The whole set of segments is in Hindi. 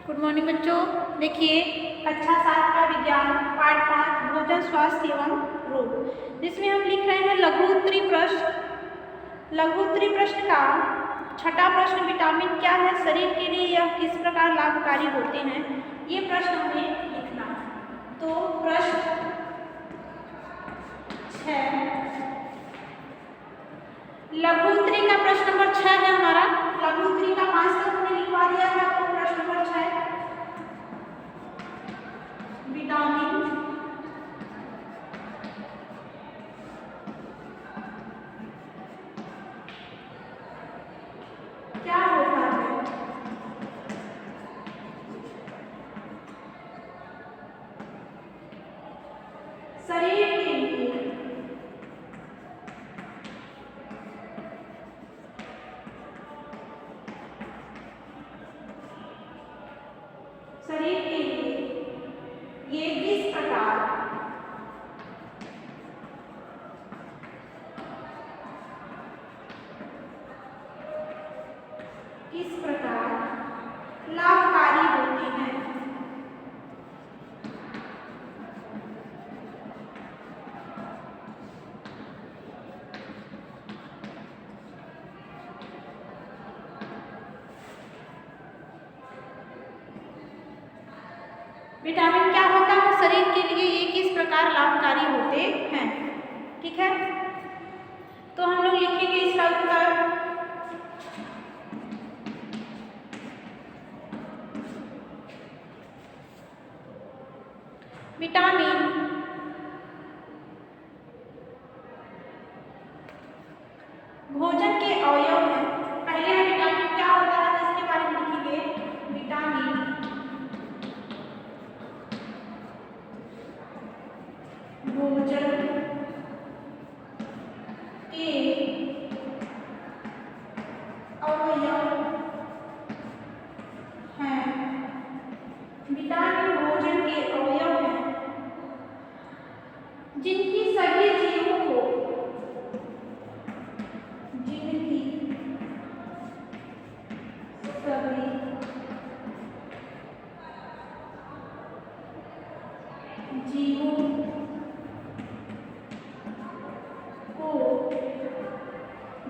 गुड मॉर्निंग बच्चों। देखिए कक्षा 7 का विज्ञान पाठ 5 भोजन स्वास्थ्य एवं रोग, जिसमें हम लिख रहे हैं लघु उत्तरी प्रश्न। लघु उत्तरी प्रश्न का छठा प्रश्न, विटामिन क्या है शरीर के लिए, यह किस प्रकार लाभकारी होते हैं, ये प्रश्न हमें लिखना है। तो प्रश्न 6 लघु उत्तरी का प्रश्न नंबर 6 है हमारा। लघु उत्तरी का 5 तक हमने लिखवा दिया था। तो प्रश्न नंबर 6, विटामिन क्या होता है शरीर के लिए, शरीर के लिए ये किस प्रकार लाभकारी होते हैं। विटामिन क्या होता है शरीर के लिए, ये किस प्रकार लाभकारी होते हैं। ठीक है, तो हम लोग लिखेंगे इसका उत्तर। विटामिन भोजन के अवयव हैं। पहले हम विटामिन क्या होता है इसके बारे में लिखेंगे। विटामिन भोजन के अवयव हैं। विटामिन भोजन के अवयव हैं जिनकी सभी जीवों को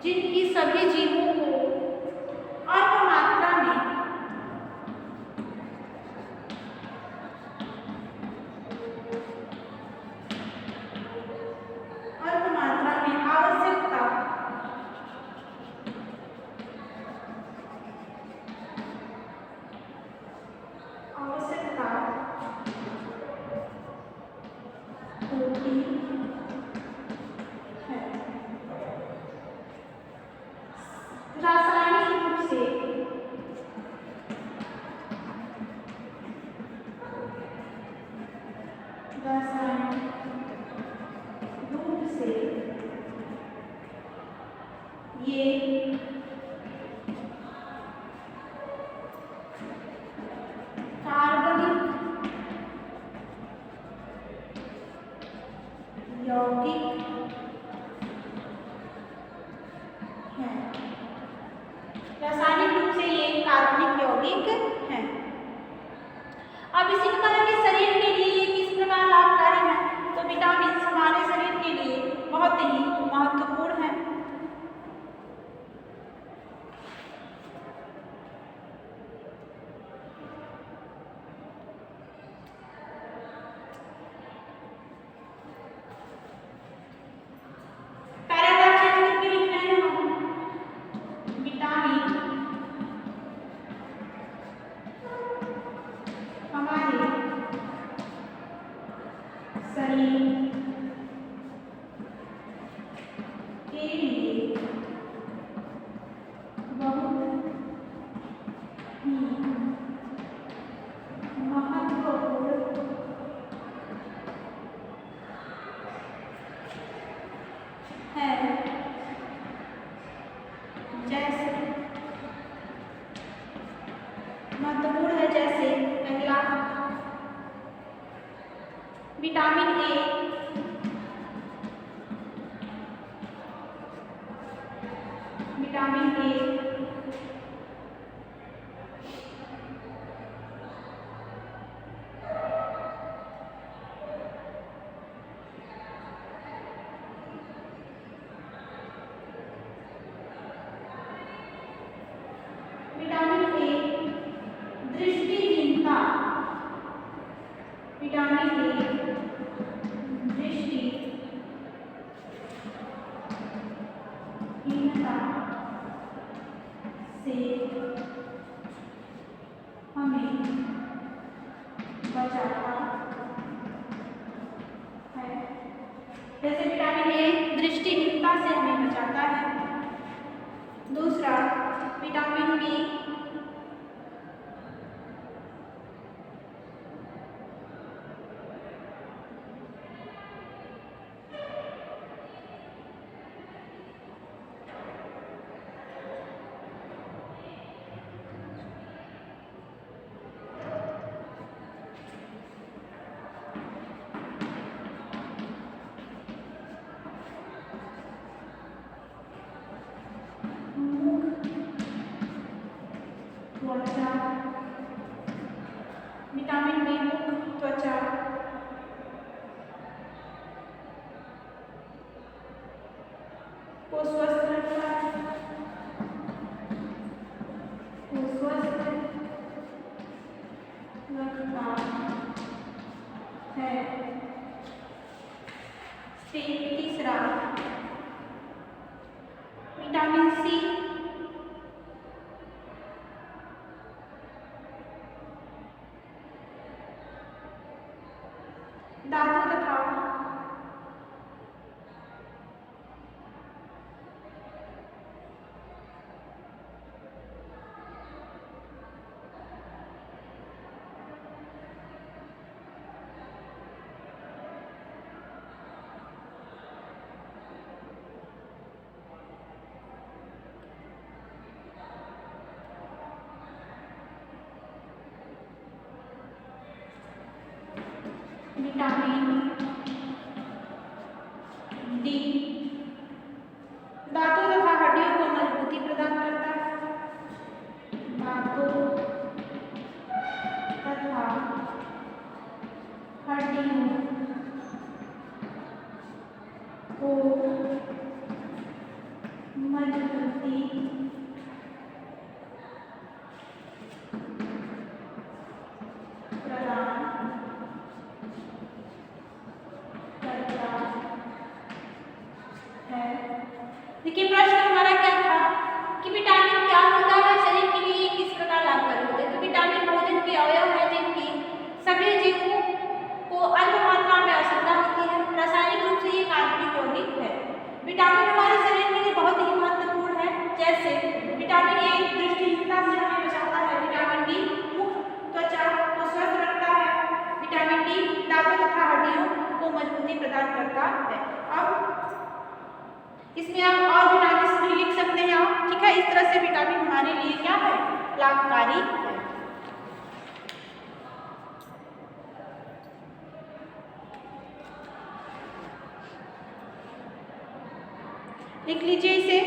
जिनकी सभी जीवों को अल्प मात्रा में आवश्यकता होती है। रासायनिक रूप से ये कार्बनिक यौगिक हैं। रासायनिक रूप से ये कार्बनिक यौगिक हैं। अब इसी प्रकार के शरीर के लिए ये किस प्रकार लाभकारी है। तो विटामिन हमारे शरीर के लिए बहुत ही महत्वपूर्ण है। पैराग्राफ चेंज करके लिख रहे हैं हम। विटामिन हमारे शरीर के लिए बहुत ही महत्वपूर्ण है। जैसे महत्वपूर्ण है, जैसे पहला विटामिन ए, विटामिन ए ए दृष्टि हीनता से हमें बचाता है। जैसे विटामिन ए दृष्टिहीनता से हमें बचाता है। दूसरा विटामिन बी त्वचा, विटामिन बी मुख त्वचा को स्वस्थ रखता है, तीसरा विटामिन सी धातु तथा विटामिन डी दांतों तथा हड्डियों को मजबूती प्रदान करता है। दांतों तथा हड्डियों को मजबूती प्रदान देखिए प्रश्न हमारा क्या था कि विटामिन क्या होता है, शरीर के लिए किस प्रकार लाभकारी होते हैं। तो विटामिन भोजन के अवयव है जिनकी सभी जीवों को अल्प मात्रा में आवश्यकता होती है। रासायनिक रूप से ये कार्बनिक यौगिक है। विटामिन हमारे शरीर के लिए बहुत ही महत्वपूर्ण है। जैसे विटामिन ए दृष्टिहीनता से हमें बचाता है, विटामिन डी मुख त्वचा को स्वस्थ रखता है, विटामिन डी दांतों तथा हड्डियों को मजबूती प्रदान करता है। अब इसमें आप और विटामिन भी लिख सकते हैं आप, ठीक है। इस तरह से विटामिन हमारे लिए क्या है, लाभकारी है। लिख लीजिए इसे।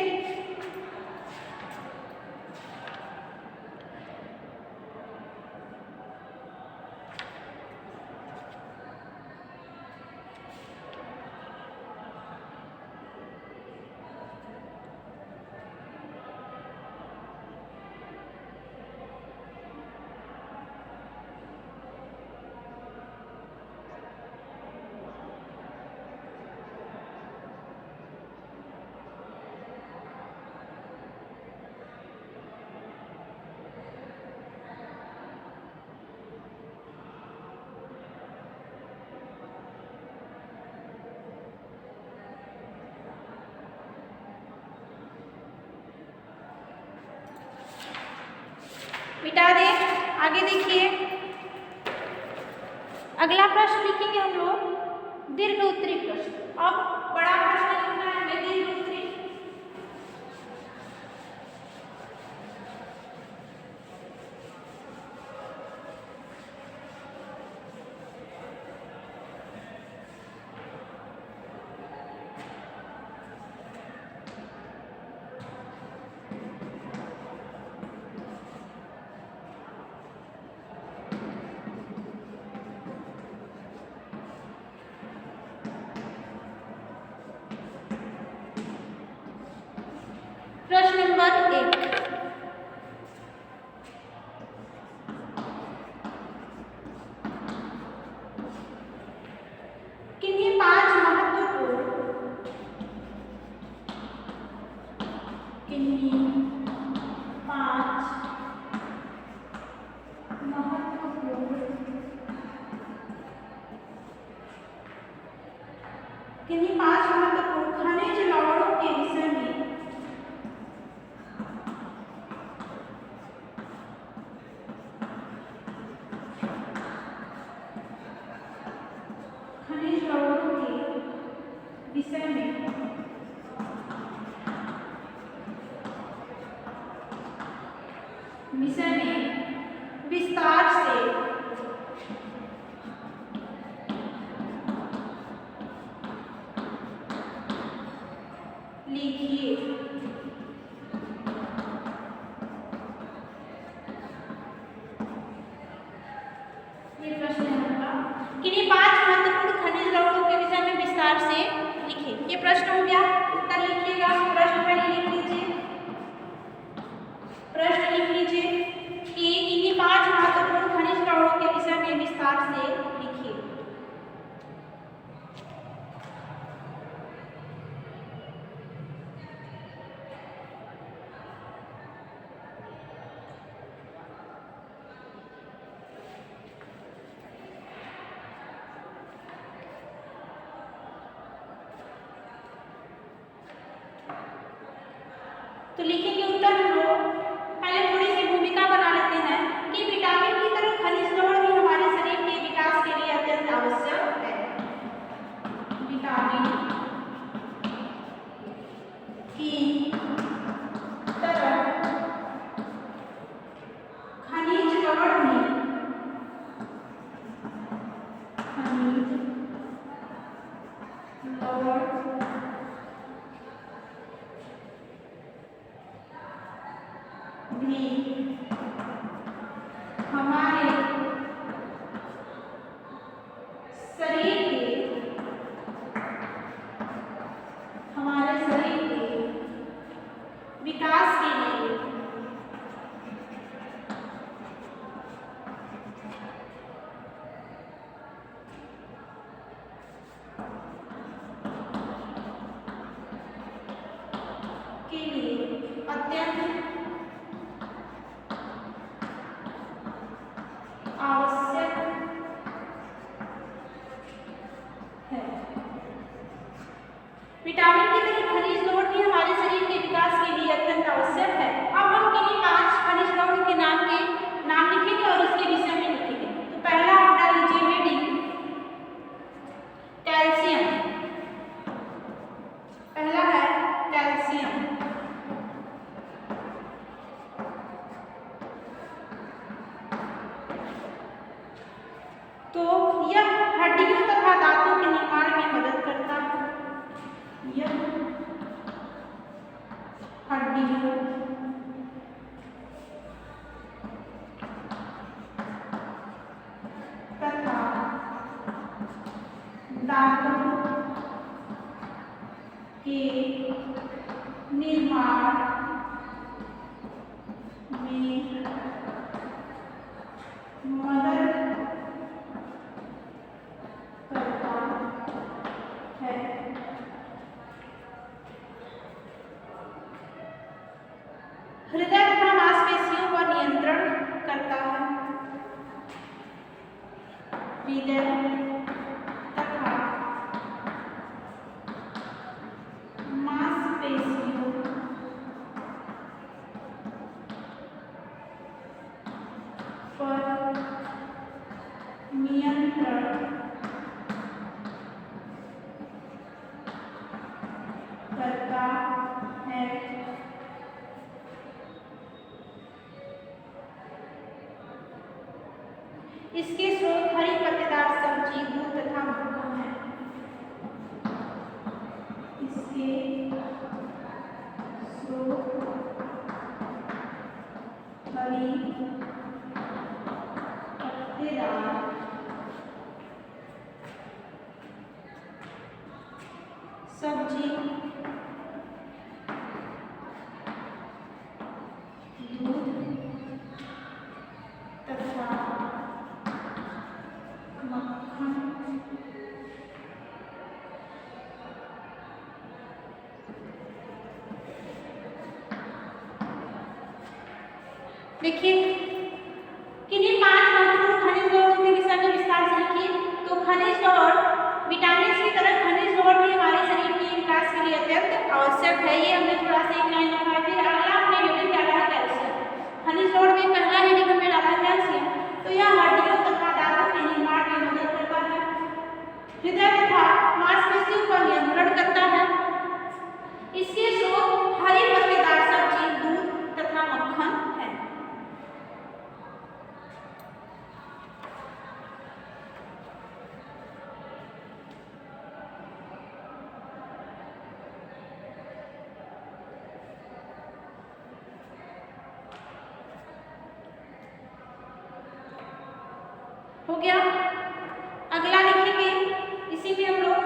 मिटा दें। आगे देखिए, अगला प्रश्न लिखेंगे हम लोग दीर्घ उत्तरी प्रश्न। अब बड़ा प्रश्न लिखना है हमें दीर्घ उत्तरी। प्रश्न नंबर 1, ये प्रश्न है आपका, किन्हीं 5 महत्वपूर्ण खनिज लवणों के विषय में विस्तार से लिखिए। ये प्रश्न हो गया, उत्तर लिखिएगा। प्रश्न पहले लिख लीजिए, प्रश्न लिख लीजिए कि किन्हीं 5 महत्वपूर्ण खनिज लवणों के विषय में विस्तार से लिखिए। तो लिखेंगे उत्तर हम लोग। पहले थोड़ी सी भूमिका बना लेते हैं कि विटामिन की तरह खनिज लवण भी हमारे शरीर के विकास के लिए अत्यंत आवश्यक है। विटामिन की तरह खनिज लवण भी हमारे शरीर के विकास के लिए अत्यंत आवश्यक है। विटामिन की तरह खनिज लवण भी हमारे शरीर के विकास के लिए अत्यंत आवश्यक है। अब हम किन्हीं 5 खनिज लवणों के नाम लिखेंगे और उसके विषय में लिखेंगे। तो पहला आप डाल लीजिए हेडिंग कैल्शियम। पहला है कैल्शियम। तो यह हड्डियों तथा दांतों के निर्माण में मदद करता है। यह हड्डियों तथा दांतों के निर्माण में मदद हृदय तथा मांसपेशियों पर नियंत्रण करता है। हृदय तथा मांसपेशियों पर नियंत्रण करता है। इसके स्रोत हरी पत्तेदार सब्जी, दूध तथा मक्खन है। इसके स्रोत हरी पत्तेदार सब्जी, दूध तथा मक्खन देखिए किन्हीं 5 महत्वपूर्ण खनिज लवणों के विषय में विस्तार से लिखिए। तो खनिज लवण विटामिन की तरह खनिज लवण भी हमारे शरीर के विकास के लिए अत्यंत आवश्यक है। ये हमने थोड़ा सा एक लाइन लिखा है। फिर अगला हमने हेडिंग डाला है कैल्शियम। खनिज लवण में पहला हेडिंग हमने डाला है कैल्शियम। तो यह हड्डियों तथा दांतों के निर्माण में मदद करता है। हृदय तथा मांसपेशियों पर नियंत्रण करता है। इसके स्रोत हरी पत्तेदार सब्जी, दूध तथा मक्खन है। हो गया। अगला लिखेंगे, इसी में हम लोग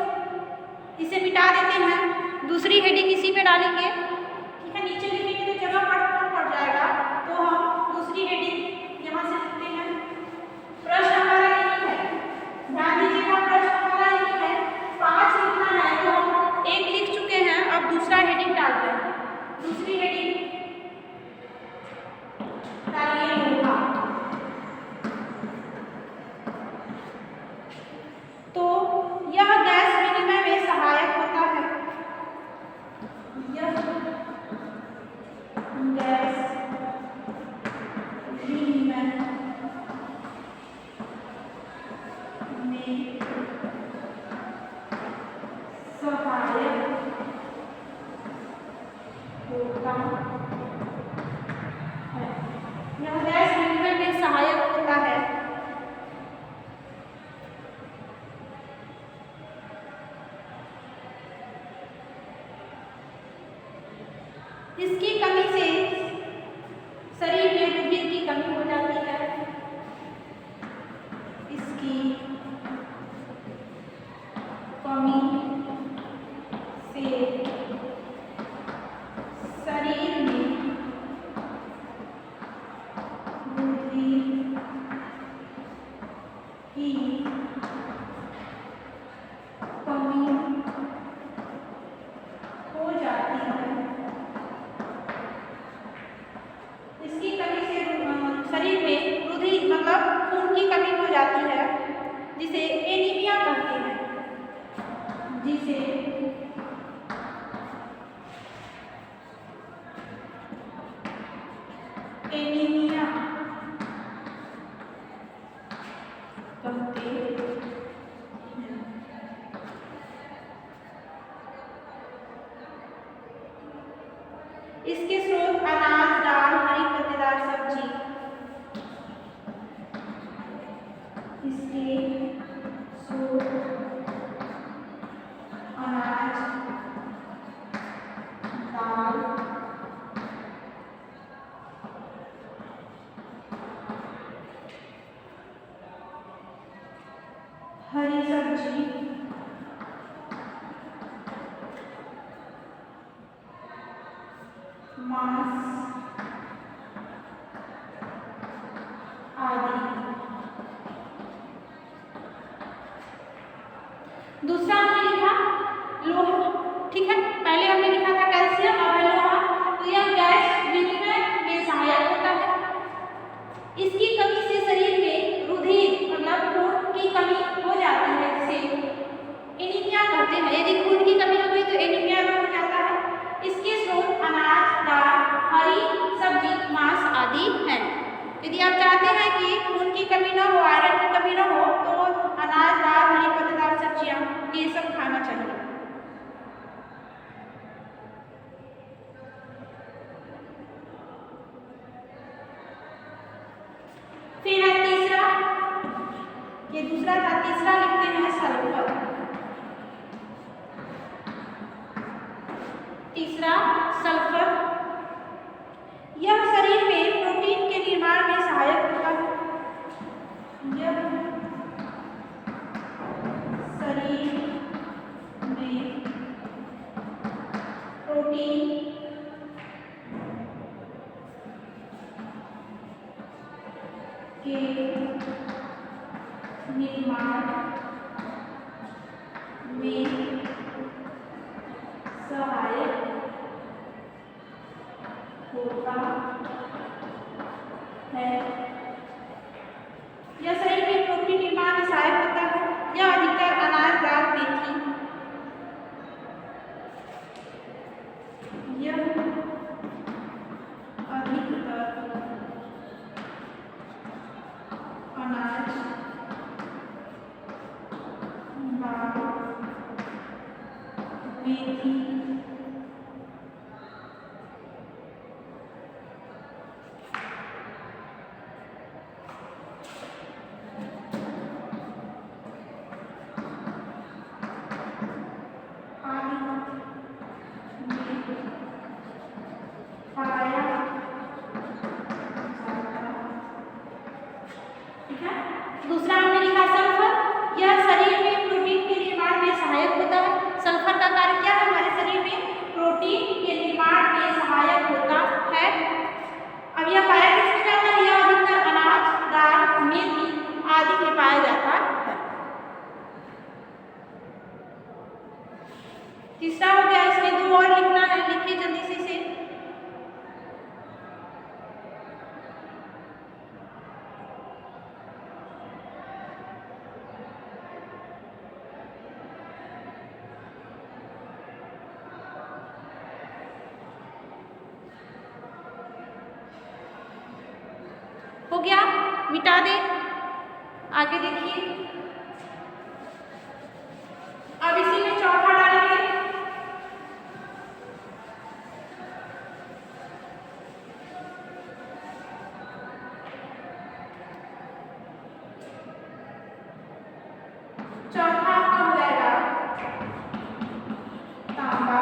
इसे मिटा देते हैं, दूसरी हेडिंग इसी पे डालेंगे। ठीक है, नीचे लिखेंगे तो जगह पड़ जाएगा, तो हम दूसरी हेडिंग यहाँ से लिखते हैं। प्रश्न हमारा यही है, ध्यान दीजिएगा, प्रश्न हमारा यही है, 5 लिखना है, तो हम 1 लिख चुके हैं, अब दूसरा हेडिंग डालते हैं। दूसरी हेडिंग डालिए लोहा। तो यह गैस विनिमय में सहायक होता है। यह गैस विनिमय में सहायक होता है। यह गैस विनिमय में सहायक होता है। इसकी कमी से शरीर में रुधिर की कमी हो जाती है। इसकी कमी से शरीर में रुधिर की कमी हो जाती है। इसकी कमी से शरीर में रुधिर मतलब खून की कमी हो जाती है, जिसे एनीमिया कहते हैं। जिसे एनीमिया कहते हैं। इसके स्रोत अनाज, दाल, हरी पत्तेदार सब्जी। इसके स्रोत अनाज, दाल, हरी सब्जी, मांस आदि। दूसरा हमने लिखा लोहा। ठीक है, पहले हमने लिखा था कैल्शियम, अब है लोहा। तो यह गैस विनिमय में सहायक होता है। इसकी कमी से शरीर में रुधिर मतलब खून की कमी हो जाती है, जिसे एनीमिया कहते हैं। यदि खून की कमी हो गई तो एनीमिया रोग हो जाता है। इसके स्रोत अनाज, दाल, हरी सब्जी, मांस आदि हैं। यदि आप चाहते हैं कि खून की कमी न हो, आयरन की कमी न हो, तो अनाज, दाल, हरी पत्तेदार सब्जियां ये सब खाना चाहिए। फिर है तीसरा, ये दूसरा था, तीसरा लिखते हैं सल्फर। तीसरा सल्फर, यह शरीर में प्रोटीन के निर्माण में सहायक होता है। यह शरीर में प्रोटीन के निर्माण में सहायक होता है। यह शरीर में प्रोटीन निर्माण में सहायक होता है। यह अधिकतर अनाज, दाल, मेथी। यह अधिकतर अनाज, दाल, मेथी, दूसरा हमने मिटा दें। आगे देखिए, अब इसी में चौथा डालेंगे। चौथा आपका हो जाएगा तांबा,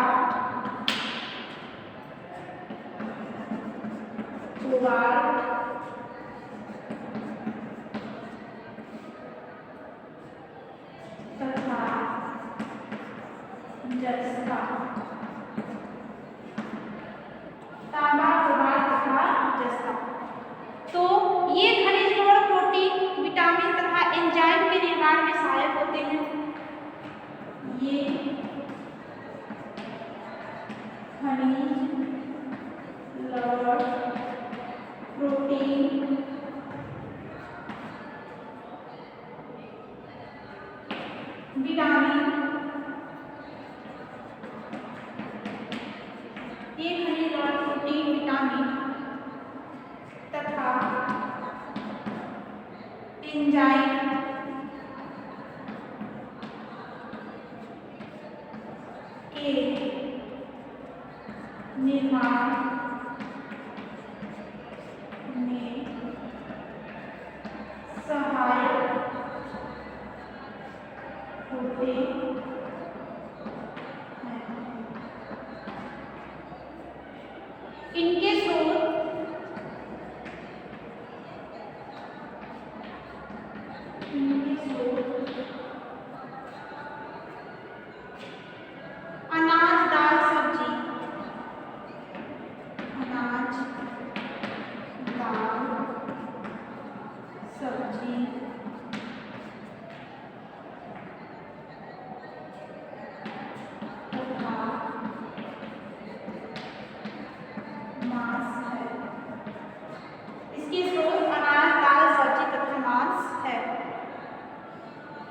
कोबाल्ट, तथा जस्ता। तांबा, कोबाल्ट तथा जस्ता। तो ये खनिज लवण, प्रोटीन, विटामिन तथा एंजाइम के निर्माण में सहायक होते हैं। ये खनिज लवण, प्रोटीन, विटामिन, ये खनिज लवण, प्रोटीन, विटामिन तथा एंजाइम के निर्माण में सहायक होते हैं। इनके स्रोत अनाज, दाल, सब्जी, अनाज, दाल, सब्जी तथा मांस है। इसके स्रोत अनाज, दाल, सब्जी तथा मांस है।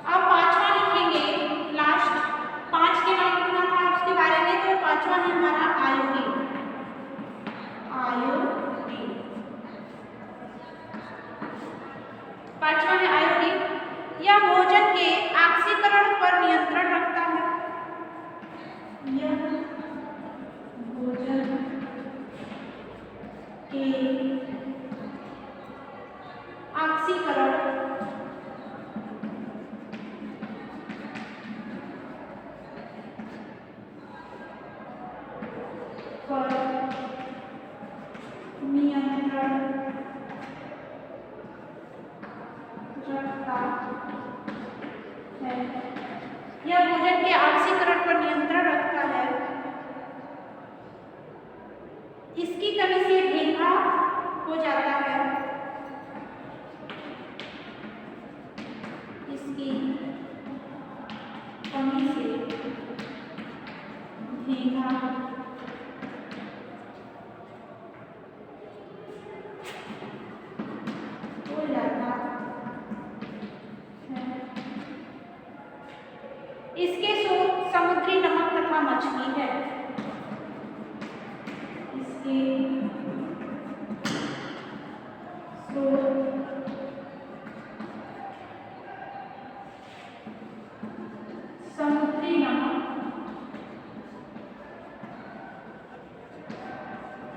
अब पांचवा लिखेंगे, लास्ट 5 के नाम लिखना था उसके बारे में, तो पांचवा है हमारा आयोडीन। आयोडीन, पांचवा है आयोडीन। यह भोजन के ऑक्सीकरण पर नियंत्रण रखता है। यह भोजन के ऑक्सीकरण पर नियंत्रण रखता है। यह भोजन के ऑक्सीकरण पर नियंत्रण रखता है। इसकी कमी से भेगा हो जाता है। इसकी कमी से भेगा हो जाता है। इसके स्रोत समुद्री नमक तथा मछली है। इसके स्रोत समुद्री नमक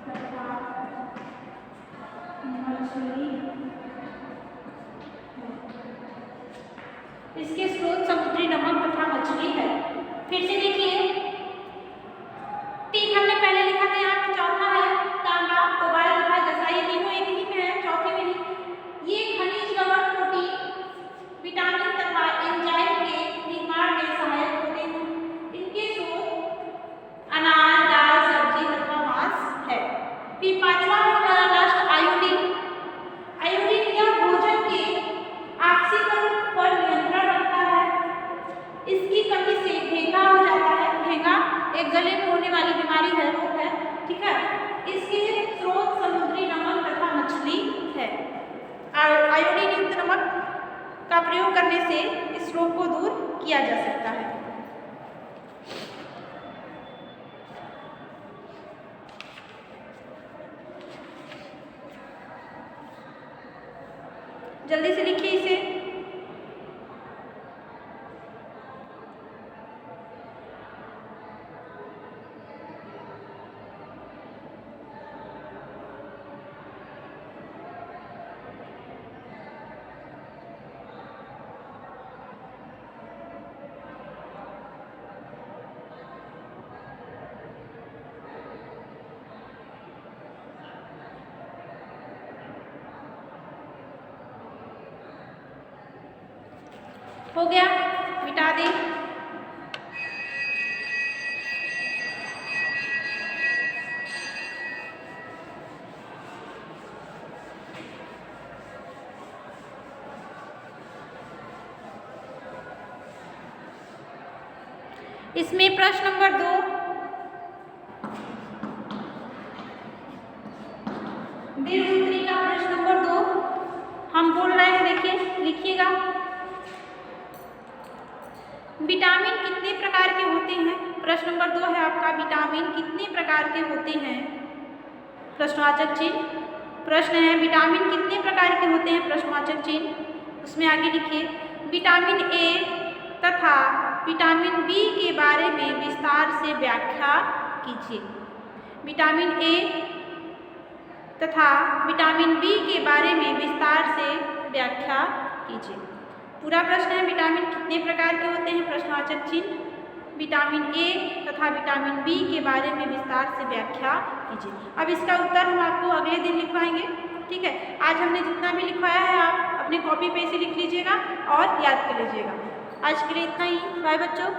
तथा मछली है। इसके स्रोत समुद्री नमक तथा मछली है। फिर से देखिए, 3 हमने पहले लिखा था, यहाँ पे चौथा है तांबा, कोबाल्ट तथा जस्ता। ये तीनों एक ही में है, चौथे में ही। ये खनिज लवण, प्रोटीन, विटामिन तथा एंजाइम के निर्माण में सहायक होते हैं। इनके स्रोत अनाज, दाल, सब्जी तथा मांस है। फिर पांचवा हमारा लास्ट आयोडीन। आयोडीन यह भोजन के ऑक्सीकरण पर नियंत्रण रखता है। इसकी कमी से भेगा हो जाता है। भेगा एक गले में होने वाली बीमारी है, रोग है, ठीक है। इसके स्रोत समुद्री नमक तथा मछली है। आयोडीन युक्त नमक का प्रयोग करने से इस रोग को दूर किया जा सकता है। लिखिए इसे। हो गया, मिटा दें। इसमें प्रश्न नंबर 2, दीर्घ का प्रश्न नंबर 2 हम बोल रहे हैं, देखिए लिखिएगा। विटामिन कितने प्रकार के होते हैं? प्रश्न नंबर 2 है आपका, विटामिन कितने प्रकार के होते हैं? प्रश्नवाचक चिन्ह। प्रश्न है विटामिन कितने प्रकार के होते हैं? प्रश्नवाचक चिन्ह। उसमें आगे लिखिए, विटामिन ए तथा विटामिन बी के बारे में विस्तार से व्याख्या कीजिए। विटामिन ए तथा विटामिन बी के बारे में विस्तार से व्याख्या कीजिए। पूरा प्रश्न है विटामिन कितने प्रकार के होते हैं? प्रश्नवाचक चिन्ह, विटामिन ए तथा विटामिन बी के बारे में विस्तार से व्याख्या कीजिए। अब इसका उत्तर हम आपको अगले दिन लिखवाएंगे, ठीक है। आज हमने जितना भी लिखवाया है आप अपने कॉपी पे इसे लिख लीजिएगा और याद कर लीजिएगा। आज के लिए इतना ही, बाय बच्चों।